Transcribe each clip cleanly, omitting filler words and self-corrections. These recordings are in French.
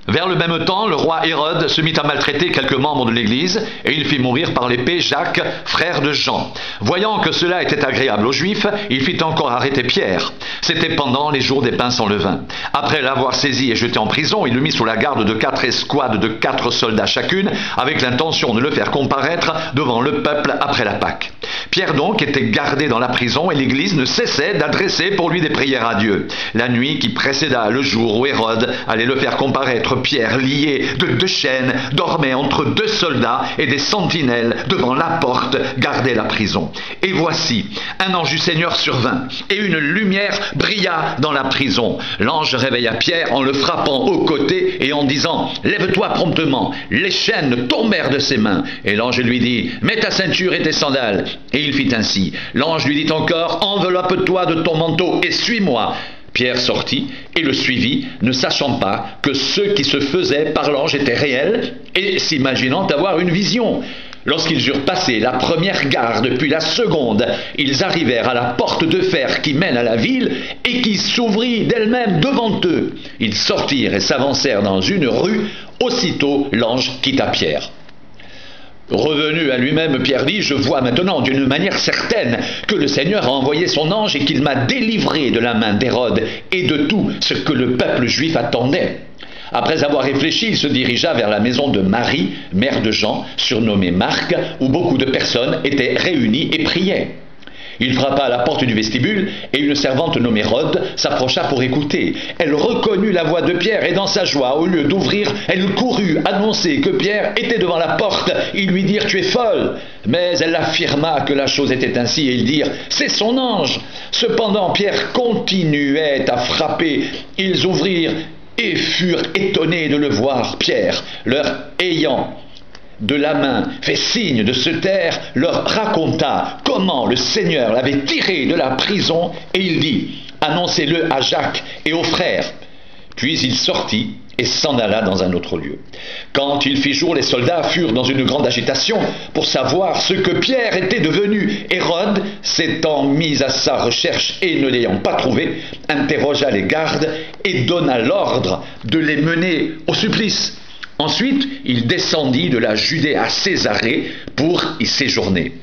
Vers le même temps, le roi Hérode se mit à maltraiter quelques membres de l'Église et il fit mourir par l'épée Jacques, frère de Jean. Voyant que cela était agréable aux Juifs, il fit encore arrêter Pierre. C'était pendant les jours des pains sans levain. Après l'avoir saisi et jeté en prison, il le mit sous la garde de 4 escouades de 4 soldats chacune, avec l'intention de le faire comparaître devant le peuple après la Pâque. Pierre donc était gardé dans la prison et l'Église ne cessait d'adresser pour lui des prières à Dieu. La nuit qui précéda le jour où Hérode allait le faire comparaître, Pierre, lié de 2 chaînes, dormait entre 2 soldats et des sentinelles devant la porte gardaient la prison. Et voici, un ange du Seigneur survint et une lumière brilla dans la prison. L'ange réveilla Pierre en le frappant au côté et en disant « Lève-toi promptement ». Les chaînes tombèrent de ses mains et l'ange lui dit « Mets ta ceinture et tes sandales ». Et il fit ainsi. L'ange lui dit encore « Enveloppe-toi de ton manteau et suis-moi ». Pierre sortit et le suivit, ne sachant pas que ce qui se faisait par l'ange était réel et s'imaginant avoir une vision. Lorsqu'ils eurent passé la première garde puis la seconde, ils arrivèrent à la porte de fer qui mène à la ville et qui s'ouvrit d'elle-même devant eux. Ils sortirent et s'avancèrent dans une rue. Aussitôt l'ange quitta Pierre. Revenu à lui-même, Pierre dit « Je vois maintenant d'une manière certaine que le Seigneur a envoyé son ange et qu'il m'a délivré de la main d'Hérode et de tout ce que le peuple juif attendait. » Après avoir réfléchi, il se dirigea vers la maison de Marie, mère de Jean, surnommée Marc, où beaucoup de personnes étaient réunies et priaient. Il frappa à la porte du vestibule et une servante nommée Rhode s'approcha pour écouter. Elle reconnut la voix de Pierre et dans sa joie, au lieu d'ouvrir, elle courut annoncer que Pierre était devant la porte. Ils lui dirent « Tu es folle !» Mais elle affirma que la chose était ainsi et ils dirent « C'est son ange !» Cependant, Pierre continuait à frapper. Ils ouvrirent et furent étonnés de le voir. Pierre, leur ayant de la main fait signe de se taire, leur raconta comment le Seigneur l'avait tiré de la prison et il dit « Annoncez-le à Jacques et aux frères ». Puis il sortit et s'en alla dans un autre lieu. Quand il fit jour, les soldats furent dans une grande agitation pour savoir ce que Pierre était devenu. Hérode, s'étant mis à sa recherche et ne l'ayant pas trouvé, interrogea les gardes et donna l'ordre de les mener au supplice. Ensuite, il descendit de la Judée à Césarée pour y séjourner.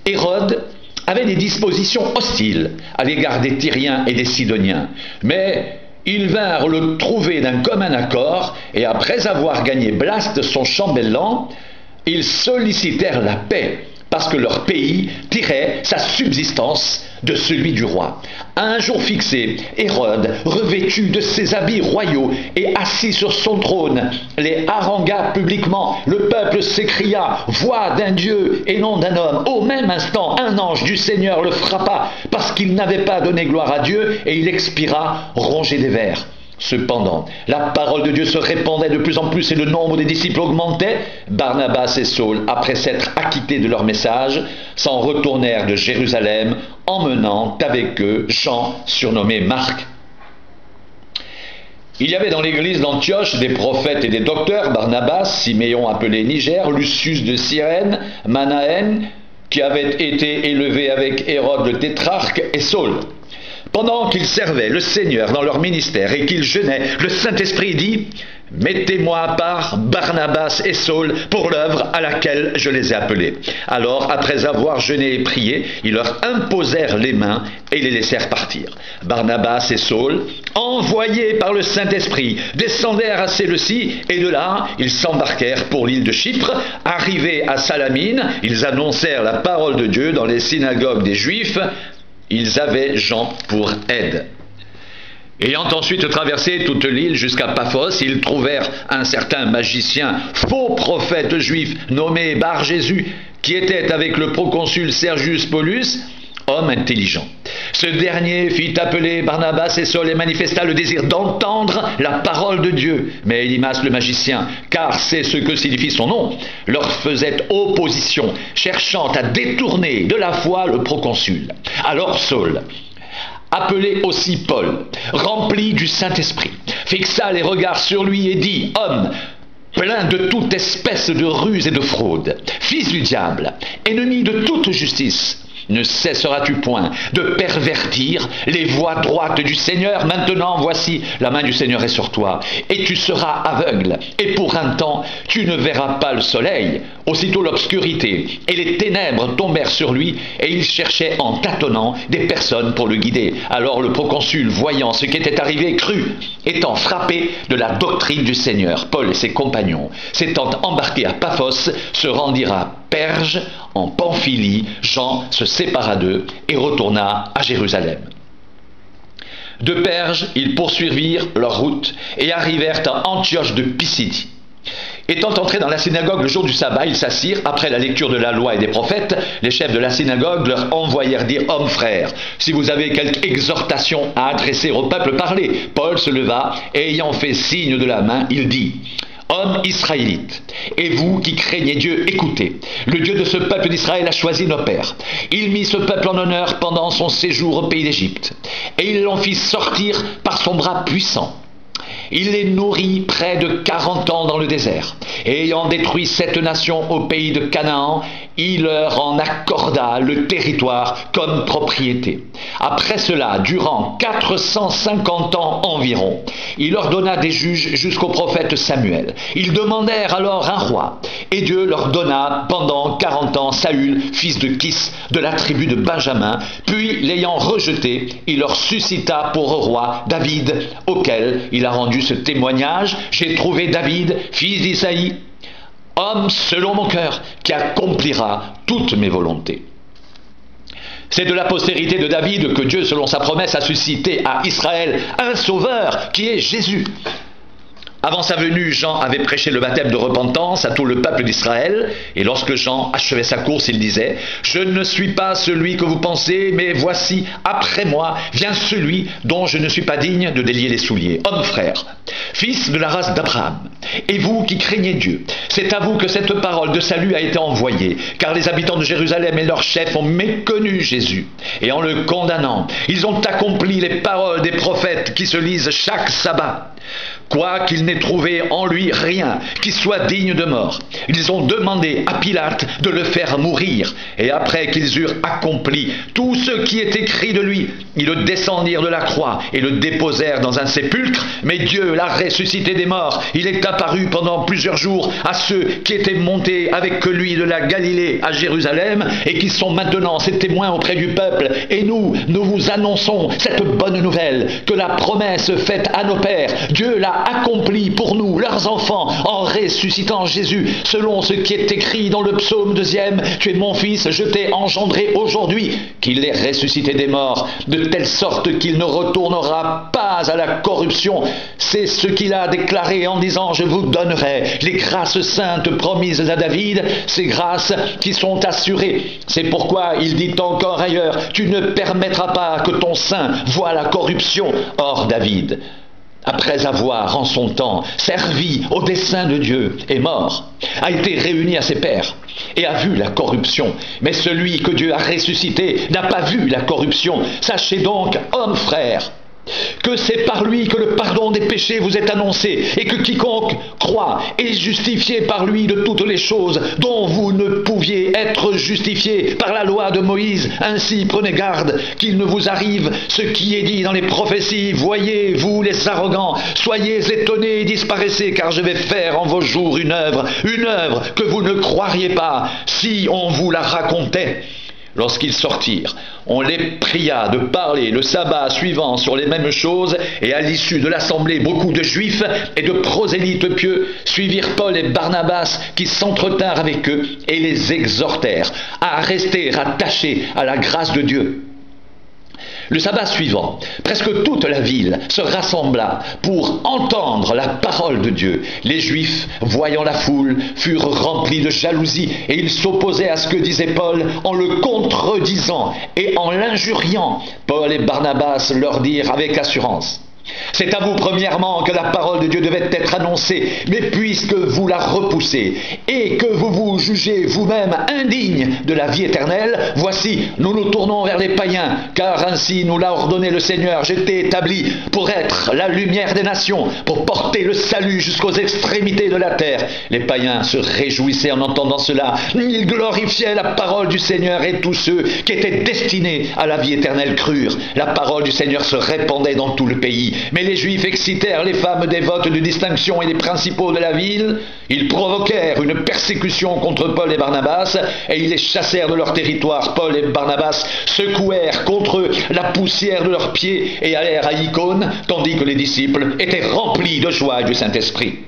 Hérode avait des dispositions hostiles à l'égard des Tyriens et des Sidoniens, mais ils vinrent le trouver d'un commun accord et après avoir gagné Blaste, son chambellan, ils sollicitèrent la paix parce que leur pays tirait sa subsistance de celui du roi. À un jour fixé, Hérode, revêtu de ses habits royaux et assis sur son trône, les harangua publiquement. Le peuple s'écria « Voix d'un Dieu et non d'un homme ». Au même instant, un ange du Seigneur le frappa parce qu'il n'avait pas donné gloire à Dieu et il expira rongé des vers. Cependant, la parole de Dieu se répandait de plus en plus et le nombre des disciples augmentait. Barnabas et Saul, après s'être acquittés de leur message, s'en retournèrent de Jérusalem, emmenant avec eux Jean, surnommé Marc. Il y avait dans l'église d'Antioche des prophètes et des docteurs, Barnabas, Siméon appelé Niger, Lucius de Cyrène, Manaën, qui avait été élevé avec Hérode le tétrarque, et Saul. Pendant qu'ils servaient le Seigneur dans leur ministère et qu'ils jeûnaient, le Saint-Esprit dit « Mettez-moi à part Barnabas et Saul pour l'œuvre à laquelle je les ai appelés. » Alors, après avoir jeûné et prié, ils leur imposèrent les mains et les laissèrent partir. Barnabas et Saul, envoyés par le Saint-Esprit, descendèrent à Séleucie et de là, ils s'embarquèrent pour l'île de Chypre. Arrivés à Salamine, ils annoncèrent la parole de Dieu dans les synagogues des Juifs. Ils avaient Jean pour aide. Ayant ensuite traversé toute l'île jusqu'à Paphos, ils trouvèrent un certain magicien, faux prophète juif, nommé Bar-Jésus, qui était avec le proconsul Sergius Paulus, homme intelligent. Ce dernier fit appeler Barnabas et Saul et manifesta le désir d'entendre la parole de Dieu. Mais Élymas le magicien, car c'est ce que signifie son nom, leur faisait opposition, cherchant à détourner de la foi le proconsul. Alors Saul, appelé aussi Paul, rempli du Saint-Esprit, fixa les regards sur lui et dit « Homme, plein de toute espèce de ruse et de fraude, fils du diable, ennemi de toute justice, Ne cesseras-tu point de pervertir les voies droites du Seigneur? Maintenant, voici, la main du Seigneur est sur toi, et tu seras aveugle, et pour un temps, tu ne verras pas le soleil. Aussitôt l'obscurité et les ténèbres tombèrent sur lui, et il cherchait en tâtonnant des personnes pour le guider. Alors le proconsul, voyant ce qui était arrivé, crut, étant frappé de la doctrine du Seigneur. Paul et ses compagnons, s'étant embarqués à Paphos, se rendirent à Perge, en Pamphylie. Jean se sépara d'eux et retourna à Jérusalem. De Perge, ils poursuivirent leur route et arrivèrent à Antioche de Pisidie. Étant entrés dans la synagogue le jour du sabbat, ils s'assirent. Après la lecture de la loi et des prophètes, les chefs de la synagogue leur envoyèrent dire: Hommes frères, si vous avez quelque exhortation à adresser au peuple, parlez. Paul se leva et ayant fait signe de la main, il dit: Hommes israélites, et vous qui craignez Dieu, écoutez. Le Dieu de ce peuple d'Israël a choisi nos pères. Il mit ce peuple en honneur pendant son séjour au pays d'Égypte, et il l'en fit sortir par son bras puissant. Il les nourrit près de 40 ans dans le désert. Et ayant détruit 7 nations au pays de Canaan, il leur en accorda le territoire comme propriété. Après cela, durant 450 ans environ, il leur donna des juges jusqu'au prophète Samuel. Ils demandèrent alors un roi, et Dieu leur donna pendant 40 ans Saül, fils de Kis, de la tribu de Benjamin. Puis, l'ayant rejeté, il leur suscita pour roi David, auquel il a rendu ce témoignage: J'ai trouvé David, fils d'Isaïe, homme selon mon cœur, qui accomplira toutes mes volontés. C'est de la postérité de David que Dieu, selon sa promesse, a suscité à Israël un sauveur, qui est Jésus. Avant sa venue, Jean avait prêché le baptême de repentance à tout le peuple d'Israël, et lorsque Jean achevait sa course, il disait: Je ne suis pas celui que vous pensez, mais voici, après moi, vient celui dont je ne suis pas digne de délier les souliers. Hommes frères, fils de la race d'Abraham, et vous qui craignez Dieu, c'est à vous que cette parole de salut a été envoyée, car les habitants de Jérusalem et leurs chefs ont méconnu Jésus, et en le condamnant, ils ont accompli les paroles des prophètes qui se lisent chaque sabbat. Quoiqu'ils n'aient trouvé en lui rien qui soit digne de mort, ils ont demandé à Pilate de le faire mourir. Et après qu'ils eurent accompli tout ce qui est écrit de lui, ils le descendirent de la croix et le déposèrent dans un sépulcre. Mais Dieu l'a ressuscité des morts. Il est apparu pendant plusieurs jours à ceux qui étaient montés avec lui de la Galilée à Jérusalem et qui sont maintenant ses témoins auprès du peuple. Et nous vous annonçons cette bonne nouvelle, que la promesse faite à nos pères, Dieu l'a accompli pour nous, leurs enfants, en ressuscitant Jésus, selon ce qui est écrit dans le psaume 2e: Tu es mon fils, je t'ai engendré aujourd'hui, qu'il est ressuscité des morts, de telle sorte qu'il ne retournera pas à la corruption. C'est ce qu'il a déclaré en disant: Je vous donnerai les grâces saintes promises à David, ces grâces qui sont assurées. C'est pourquoi il dit encore ailleurs: Tu ne permettras pas que ton sein voie la corruption. Or David, après avoir en son temps servi au dessein de Dieu, est mort, a été réuni à ses pairs et a vu la corruption. Mais celui que Dieu a ressuscité n'a pas vu la corruption. Sachez donc, hommes frères, que c'est par lui que le pardon des péchés vous est annoncé, et que quiconque croit est justifié par lui de toutes les choses dont vous ne pouviez être justifiés par la loi de Moïse. Ainsi prenez garde qu'il ne vous arrive ce qui est dit dans les prophéties: Voyez, vous les arrogants, soyez étonnés et disparaissez, car je vais faire en vos jours une œuvre que vous ne croiriez pas si on vous la racontait. Lorsqu'ils sortirent, on les pria de parler le sabbat suivant sur les mêmes choses, et à l'issue de l'assemblée, beaucoup de Juifs et de prosélytes pieux suivirent Paul et Barnabas, qui s'entretinrent avec eux et les exhortèrent à rester attachés à la grâce de Dieu. Le sabbat suivant, presque toute la ville se rassembla pour entendre la parole de Dieu. Les Juifs, voyant la foule, furent remplis de jalousie, et ils s'opposaient à ce que disait Paul en le contredisant et en l'injuriant. Paul et Barnabas leur dirent avec assurance: C'est à vous premièrement que la parole de Dieu devait être annoncée, mais puisque vous la repoussez et que vous vous jugez vous-même indigne de la vie éternelle, voici, nous nous tournons vers les païens, car ainsi nous l'a ordonné le Seigneur. J'étais établi pour être la lumière des nations, pour porter le salut jusqu'aux extrémités de la terre. Les païens se réjouissaient en entendant cela. Ils glorifiaient la parole du Seigneur, et tous ceux qui étaient destinés à la vie éternelle crurent. La parole du Seigneur se répandait dans tout le pays. Mais les Juifs excitèrent les femmes dévotes de distinction et les principaux de la ville. Ils provoquèrent une persécution contre Paul et Barnabas, et ils les chassèrent de leur territoire. Paul et Barnabas secouèrent contre eux la poussière de leurs pieds et allèrent à Icône, tandis que les disciples étaient remplis de joie et du Saint-Esprit.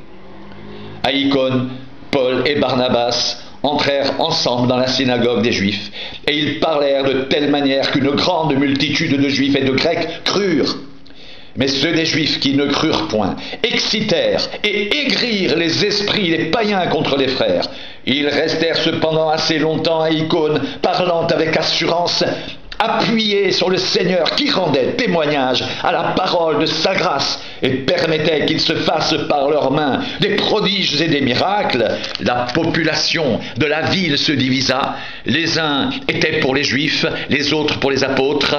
À Icône, Paul et Barnabas entrèrent ensemble dans la synagogue des Juifs, et ils parlèrent de telle manière qu'une grande multitude de Juifs et de Grecs crurent. Mais ceux des Juifs qui ne crurent point excitèrent et aigrirent les esprits des païens contre les frères. Ils restèrent cependant assez longtemps à Icône, parlant avec assurance, appuyés sur le Seigneur qui rendait témoignage à la parole de sa grâce et permettait qu'il se fasse par leurs mains des prodiges et des miracles. La population de la ville se divisa. Les uns étaient pour les Juifs, les autres pour les apôtres.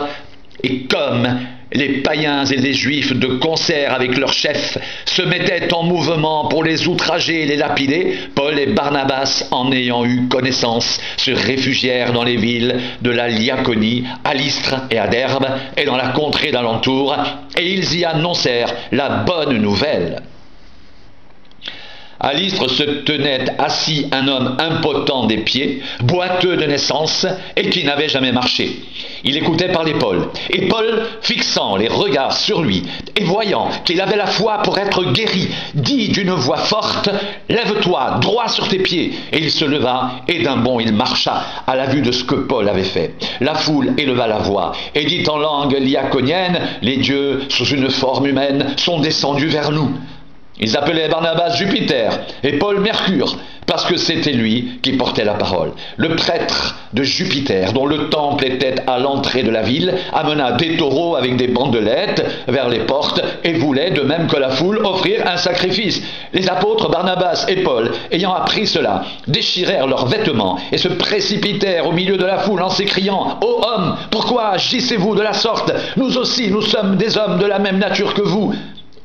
Et comme les païens et les Juifs, de concert avec leurs chefs, se mettaient en mouvement pour les outrager et les lapider, Paul et Barnabas, en ayant eu connaissance, se réfugièrent dans les villes de la Lyaconie, à Lystre et à Derbe, et dans la contrée d'alentour, et ils y annoncèrent la bonne nouvelle. À Lystre se tenait assis un homme impotent des pieds, boiteux de naissance et qui n'avait jamais marché. Il écoutait parler Paul, et Paul, fixant les regards sur lui et voyant qu'il avait la foi pour être guéri, dit d'une voix forte, « Lève-toi, droit sur tes pieds !» Et il se leva, et d'un bond il marcha à la vue de ce que Paul avait fait. La foule éleva la voix et dit en langue lyaconienne, « Les dieux, sous une forme humaine, sont descendus vers nous. » Ils appelaient Barnabas Jupiter et Paul Mercure, parce que c'était lui qui portait la parole. Le prêtre de Jupiter, dont le temple était à l'entrée de la ville, amena des taureaux avec des bandelettes vers les portes et voulait, de même que la foule, offrir un sacrifice. Les apôtres Barnabas et Paul, ayant appris cela, déchirèrent leurs vêtements et se précipitèrent au milieu de la foule en s'écriant, « Ô hommes, pourquoi agissez-vous de la sorte? Nous aussi, nous sommes des hommes de la même nature que vous. »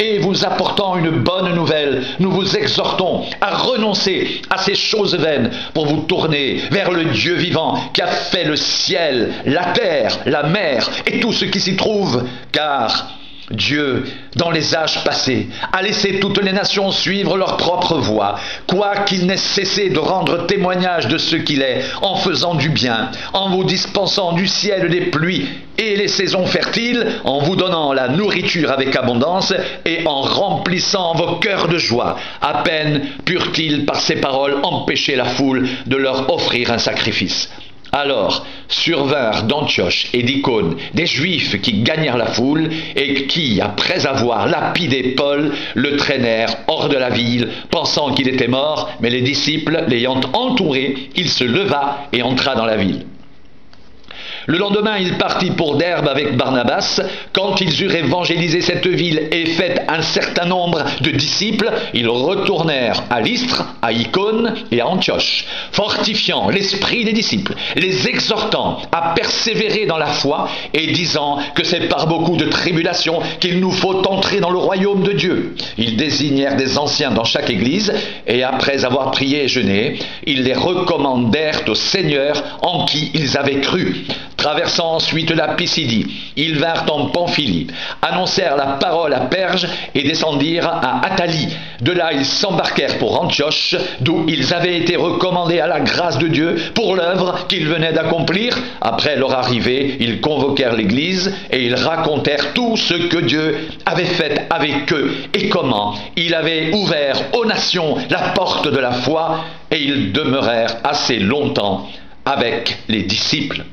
Et vous apportant une bonne nouvelle, nous vous exhortons à renoncer à ces choses vaines pour vous tourner vers le Dieu vivant qui a fait le ciel, la terre, la mer et tout ce qui s'y trouve, car Dieu, dans les âges passés, a laissé toutes les nations suivre leur propre voie, quoiqu'il n'ait cessé de rendre témoignage de ce qu'il est, en faisant du bien, en vous dispensant du ciel des pluies et les saisons fertiles, en vous donnant la nourriture avec abondance et en remplissant vos cœurs de joie. À peine purent-ils par ces paroles empêcher la foule de leur offrir un sacrifice. Alors survinrent d'Antioche et d'Icône des Juifs qui gagnèrent la foule et qui, après avoir lapidé Paul, le traînèrent hors de la ville, pensant qu'il était mort, mais les disciples l'ayant entouré, il se leva et entra dans la ville. Le lendemain, il partit pour Derbe avec Barnabas. Quand ils eurent évangélisé cette ville et fait un certain nombre de disciples, ils retournèrent à Lystre, à Icône et à Antioche, fortifiant l'esprit des disciples, les exhortant à persévérer dans la foi et disant que c'est par beaucoup de tribulations qu'il nous faut entrer dans le royaume de Dieu. Ils désignèrent des anciens dans chaque église et après avoir prié et jeûné, ils les recommandèrent au Seigneur en qui ils avaient cru. Traversant ensuite la Pisidie, ils vinrent en Pamphylie, annoncèrent la parole à Perge et descendirent à Attalie. De là, ils s'embarquèrent pour Antioche, d'où ils avaient été recommandés à la grâce de Dieu pour l'œuvre qu'ils venaient d'accomplir. Après leur arrivée, ils convoquèrent l'Église et ils racontèrent tout ce que Dieu avait fait avec eux et comment il avait ouvert aux nations la porte de la foi, et ils demeurèrent assez longtemps avec les disciples.